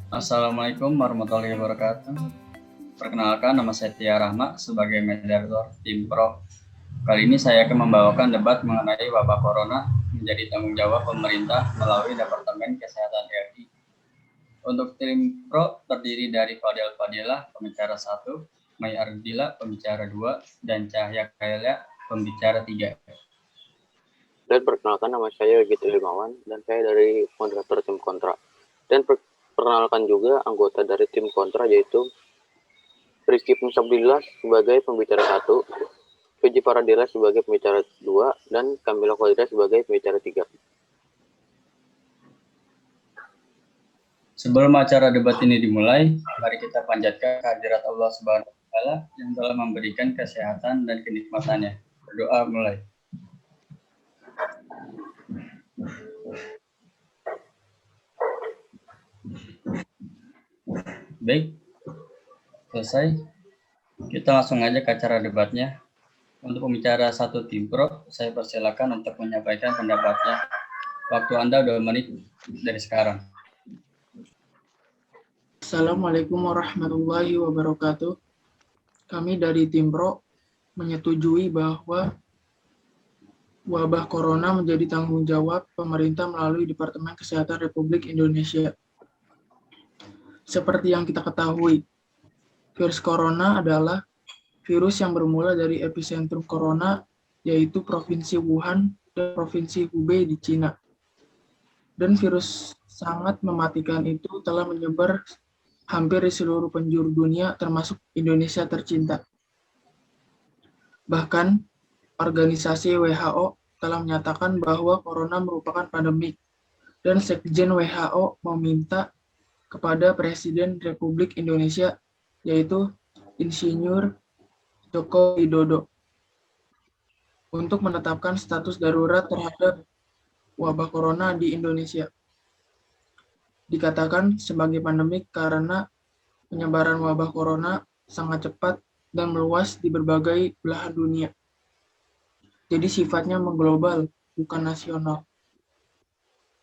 Assalamualaikum warahmatullahi wabarakatuh. Perkenalkan, nama saya Tia Rahma sebagai moderator tim Pro. Kali ini saya akan membawakan debat mengenai wabah corona menjadi tanggung jawab pemerintah melalui Departemen Kesehatan RI. Untuk tim Pro terdiri dari Fadil Fadilah, pembicara 1, Mai Ardila, pembicara 2, dan Cahya Khairlia, pembicara 3. Dan perkenalkan, nama saya Gitu Limawan dan saya dari moderator tim kontra. Dan perkenalkan juga anggota dari tim kontra, yaitu Rizky Sabdillah sebagai pembicara 1, Fiji Faradila sebagai pembicara 2, dan Kamila Khalida sebagai pembicara 3. Sebelum acara debat ini dimulai, mari kita panjatkan kehadirat Allah Subhanahu wa Ta'ala yang telah memberikan kesehatan dan kenikmatannya. Berdoa mulai. Baik, selesai. Kita langsung aja ke acara debatnya. Untuk pembicara 1 tim Pro, saya persilakan untuk menyampaikan pendapatnya. Waktu Anda 2 menit dari sekarang. Assalamualaikum warahmatullahi wabarakatuh. Kami dari tim Pro menyetujui bahwa wabah corona menjadi tanggung jawab pemerintah melalui Departemen Kesehatan Republik Indonesia. Seperti yang kita ketahui, virus corona adalah virus yang bermula dari epicentrum corona, yaitu Provinsi Wuhan dan Provinsi Hubei di Cina. Dan virus sangat mematikan itu telah menyebar hampir di seluruh penjuru dunia, termasuk Indonesia tercinta. Bahkan, organisasi WHO telah menyatakan bahwa corona merupakan pandemik, dan Sekjen WHO meminta kepada Presiden Republik Indonesia, yaitu Insinyur Joko Widodo, untuk menetapkan status darurat terhadap wabah corona di Indonesia. Dikatakan sebagai pandemik karena penyebaran wabah corona sangat cepat dan meluas di berbagai belahan dunia. Jadi sifatnya mengglobal, bukan nasional.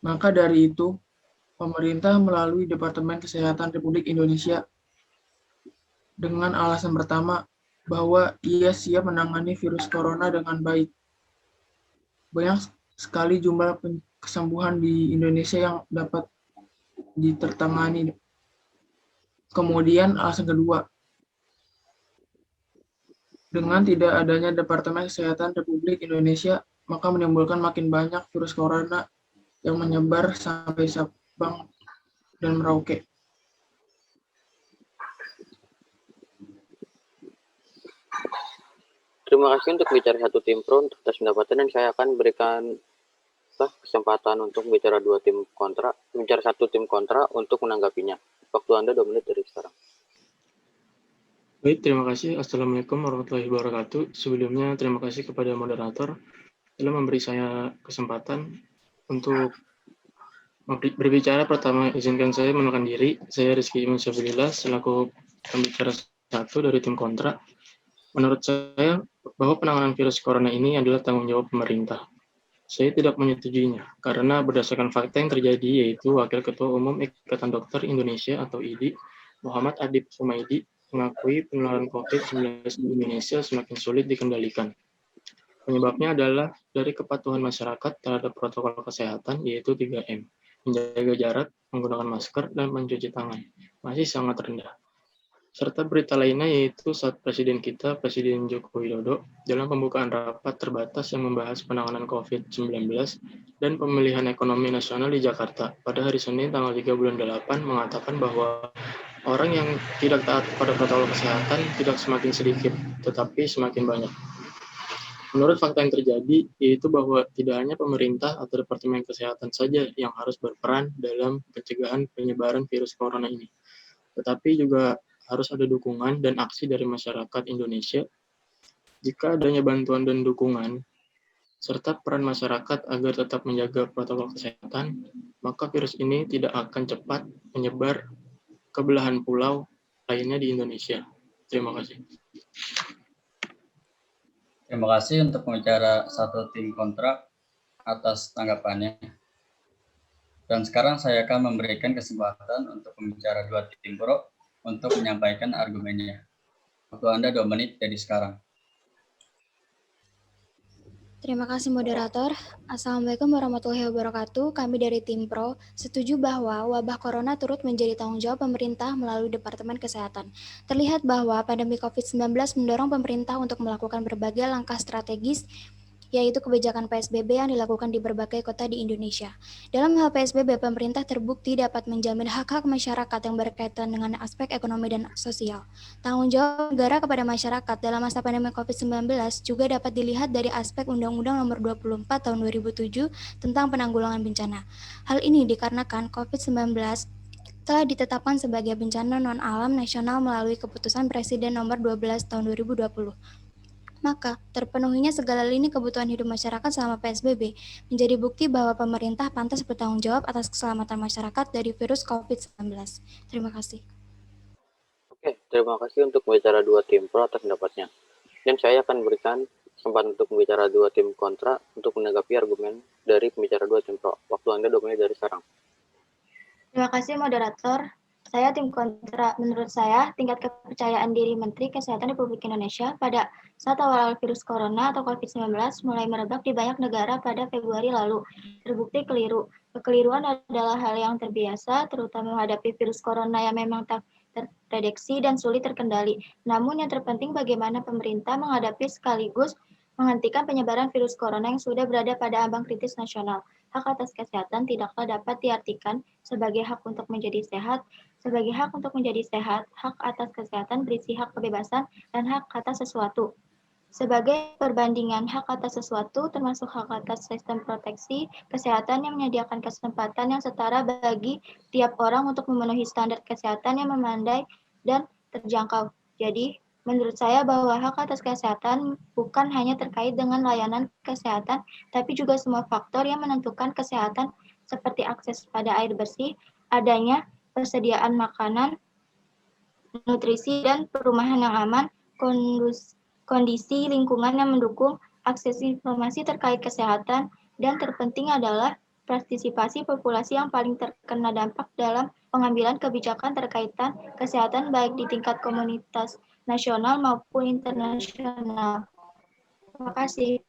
Maka dari itu, pemerintah melalui Departemen Kesehatan Republik Indonesia dengan alasan pertama bahwa ia siap menangani virus corona dengan baik. Banyak sekali jumlah kesembuhan di Indonesia yang dapat ditertangani. Kemudian alasan kedua, dengan tidak adanya Departemen Kesehatan Republik Indonesia, maka menimbulkan makin banyak virus corona yang menyebar sampai Sabang dan Merauke. Terima kasih untuk bicara 1 tim Pro untuk atas pendapatan, dan saya akan berikan kesempatan untuk bicara 2 tim kontra, bicara 1 tim kontra untuk menanggapinya. Waktu Anda 2 menit dari sekarang. Baik, terima kasih. Assalamualaikum warahmatullahi wabarakatuh. Sebelumnya, terima kasih kepada moderator telah memberi saya kesempatan untuk berbicara. Pertama, izinkan saya mengenalkan diri. Saya Rizky Sabdillah selaku pembicara 1 dari tim kontra. Menurut saya, bahwa penanganan virus corona ini adalah tanggung jawab pemerintah. Saya tidak menyetujuinya, karena berdasarkan fakta yang terjadi, yaitu Wakil Ketua Umum Ikatan Dokter Indonesia atau IDI, Muhammad Adib Sumaidi, mengakui penularan COVID-19 di Indonesia semakin sulit dikendalikan. Penyebabnya adalah dari kepatuhan masyarakat terhadap protokol kesehatan, yaitu 3M, menjaga jarak, menggunakan masker, dan mencuci tangan, masih sangat rendah. Serta berita lainnya yaitu saat Presiden kita, Presiden Joko Widodo, dalam pembukaan rapat terbatas yang membahas penanganan COVID-19 dan pemulihan ekonomi nasional di Jakarta pada hari Senin tanggal 3 bulan 8 mengatakan bahwa orang yang tidak taat pada protokol kesehatan tidak semakin sedikit, tetapi semakin banyak. Menurut fakta yang terjadi, yaitu bahwa tidak hanya pemerintah atau Departemen Kesehatan saja yang harus berperan dalam pencegahan penyebaran virus corona ini, tetapi juga harus ada dukungan dan aksi dari masyarakat Indonesia. Jika adanya bantuan dan dukungan, serta peran masyarakat agar tetap menjaga protokol kesehatan, maka virus ini tidak akan cepat menyebar ke belahan pulau lainnya di Indonesia. Terima kasih. Terima kasih untuk pembicara satu tim kontra atas tanggapannya. Dan sekarang saya akan memberikan kesempatan untuk pembicara dua tim pro untuk menyampaikan argumennya. Waktu Anda 2 menit dari sekarang. Terima kasih moderator. Assalamualaikum warahmatullahi wabarakatuh. Kami dari tim Pro setuju bahwa wabah corona turut menjadi tanggung jawab pemerintah melalui Departemen Kesehatan. Terlihat bahwa pandemi COVID-19 mendorong pemerintah untuk melakukan berbagai langkah strategis, yaitu kebijakan PSBB yang dilakukan di berbagai kota di Indonesia. Dalam hal PSBB, pemerintah terbukti dapat menjamin hak-hak masyarakat yang berkaitan dengan aspek ekonomi dan sosial. Tanggung jawab negara kepada masyarakat dalam masa pandemi COVID-19 juga dapat dilihat dari aspek Undang-Undang Nomor 24 Tahun 2007 tentang Penanggulangan Bencana. Hal ini dikarenakan COVID-19 telah ditetapkan sebagai bencana non-alam nasional melalui keputusan Presiden Nomor 12 Tahun 2020. Maka, terpenuhinya segala lini kebutuhan hidup masyarakat selama PSBB menjadi bukti bahwa pemerintah pantas bertanggung jawab atas keselamatan masyarakat dari virus COVID-19. Terima kasih. Oke, terima kasih untuk pembicara dua tim pro atas pendapatnya. Dan saya akan berikan kesempatan untuk pembicara dua tim kontra untuk menanggapi argumen dari pembicara dua tim pro. Waktu Anda 2 menit dari sekarang. Terima kasih moderator. Saya tim kontra. Menurut saya, tingkat kepercayaan diri Menteri Kesehatan Republik Indonesia pada saat awal virus corona atau COVID-19 mulai merebak di banyak negara pada Februari lalu terbukti keliru. Kekeliruan adalah hal yang terbiasa, terutama menghadapi virus corona yang memang tak terprediksi dan sulit terkendali. Namun yang terpenting bagaimana pemerintah menghadapi sekaligus menghentikan penyebaran virus corona yang sudah berada pada ambang kritis nasional. Hak atas kesehatan tidaklah dapat diartikan sebagai hak untuk menjadi sehat. Sebagai hak untuk menjadi sehat, hak atas kesehatan berisi hak kebebasan dan hak atas sesuatu. Sebagai perbandingan hak atas sesuatu termasuk hak atas sistem proteksi kesehatan yang menyediakan kesempatan yang setara bagi tiap orang untuk memenuhi standar kesehatan yang memadai dan terjangkau. Jadi, menurut saya bahwa hak atas kesehatan bukan hanya terkait dengan layanan kesehatan, tapi juga semua faktor yang menentukan kesehatan seperti akses pada air bersih, adanya persediaan makanan, nutrisi, dan perumahan yang aman, kondisi lingkungan yang mendukung, akses informasi terkait kesehatan, dan terpenting adalah partisipasi populasi yang paling terkena dampak dalam pengambilan kebijakan terkaitan kesehatan baik di tingkat komunitas nasional maupun internasional. Terima kasih.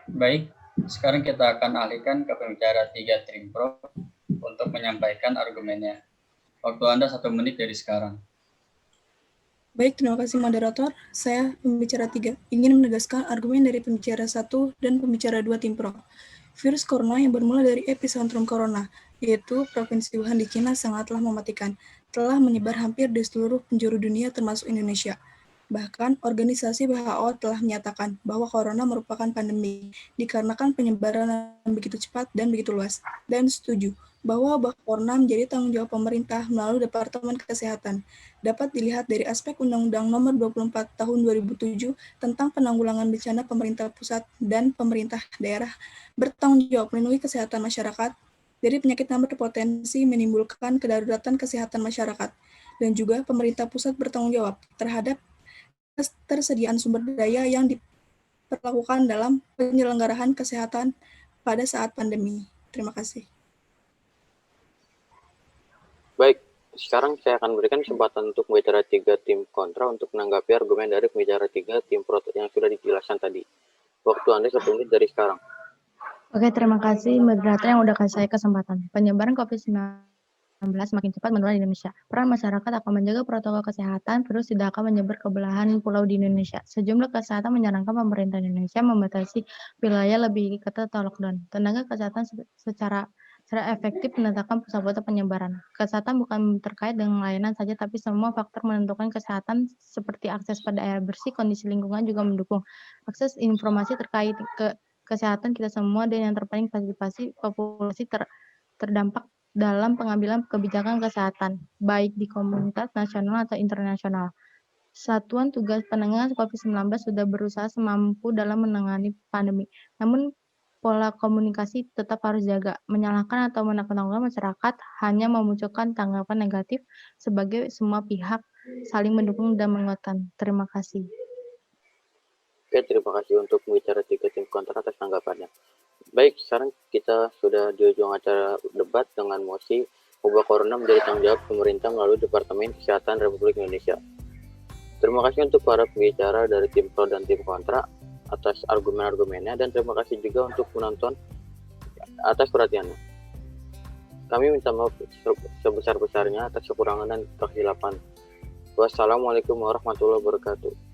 Baik, sekarang kita akan alihkan ke pembicara 3 tim pro untuk menyampaikan argumennya. Waktu Anda 1 menit dari sekarang. Baik, terima kasih moderator. Saya pembicara 3 ingin menegaskan argumen dari pembicara 1 dan pembicara 2 tim pro. Virus corona yang bermula dari epicentrum corona, yaitu Provinsi Wuhan di Cina sangatlah mematikan, telah menyebar hampir di seluruh penjuru dunia termasuk Indonesia. Bahkan, organisasi WHO telah menyatakan bahwa corona merupakan pandemi, dikarenakan penyebaran yang begitu cepat dan begitu luas. Dan setuju bahwa wabah corona menjadi tanggung jawab pemerintah melalui Departemen Kesehatan. Dapat dilihat dari aspek Undang-Undang Nomor 24 Tahun 2007 tentang Penanggulangan Bencana pemerintah pusat dan pemerintah daerah bertanggung jawab melindungi kesehatan masyarakat dari penyakit yang berpotensi menimbulkan kedaruratan kesehatan masyarakat. Dan juga pemerintah pusat bertanggung jawab terhadap ketersediaan sumber daya yang diperlakukan dalam penyelenggaraan kesehatan pada saat pandemi. Terima kasih. Baik, sekarang saya akan berikan kesempatan untuk pembicara 3 tim kontra untuk menanggapi argumen dari pembicara 3 tim pro yang sudah dijelaskan tadi. Waktu Anda 1 menit dari sekarang. Oke, terima kasih moderator yang udah kasih saya kesempatan. Penyebaran COVID-19 makin cepat menular di Indonesia. Peran masyarakat akan menjaga protokol kesehatan, virus tidak akan menyebar ke belahan pulau di Indonesia. Sejumlah kesehatan menyarankan pemerintah Indonesia membatasi wilayah lebih ketat atau lockdown. Tenaga kesehatan secara efektif menentukan pusat-pusat penyebaran. Kesehatan bukan terkait dengan layanan saja, tapi semua faktor menentukan kesehatan seperti akses pada air bersih, kondisi lingkungan juga mendukung. Akses informasi terkait kesehatan kita semua dan yang terpaling partisipasi populasi terdampak dalam pengambilan kebijakan kesehatan, baik di komunitas nasional atau internasional. Satuan Tugas Penanganan COVID-19 sudah berusaha semampu dalam menangani pandemi. Namun, pola komunikasi tetap harus jaga. Menyalahkan atau menakut-nakutkan masyarakat hanya memunculkan tanggapan negatif sebagai semua pihak saling mendukung dan menguatkan. Terima kasih. Oke, terima kasih untuk pembicara 3 tim kontra atas tanggapannya. Baik, sekarang kita sudah di ujung acara debat dengan mosi wabah corona menjadi tanggung jawab pemerintah melalui Departemen Kesehatan Republik Indonesia. Terima kasih untuk para pembicara dari tim pro dan tim kontra atas argumen-argumennya, dan terima kasih juga untuk penonton atas perhatiannya. Kami minta maaf sebesar-besarnya atas kekurangan dan kesilapan. Wassalamualaikum warahmatullahi wabarakatuh.